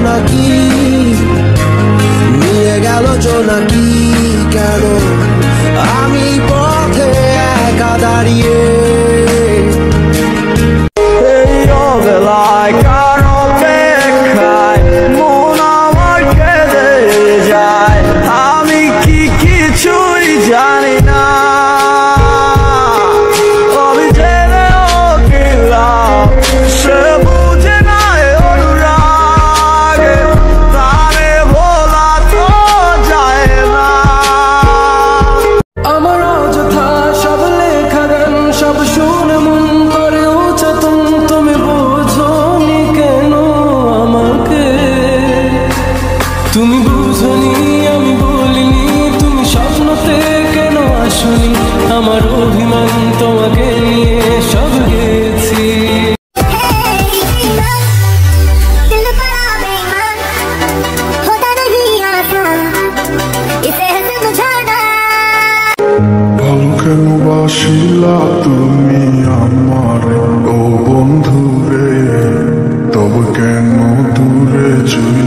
নাকি, নিয়ে গেল জোনাকি কেন আমি পথে একা দাঁড়িয়ে। এই অবেলায় কার অপেক্ষায় মন আমার কেঁদে যায়, আমি কি কিছুই জানি না। আমি জেনেও গেলাম সে বুঝে না অনুরাগ, তারে ভোলা তো যায় না। আমার অযথা সব লেখা গান সব শুনে মন করে উচ্চতন, তুমি বুঝোনি কেন আমাকে, তুমি বুঝোনি আমি বলিনি, তুমি স্বপ্নতে কেন আসনি, আমার অভিমান তোমাকে নিয়ে সব গেছি। ভালো কেন বাসিলা তুমি আমার ও বন্ধু রে, তবে কেন দূরে চলে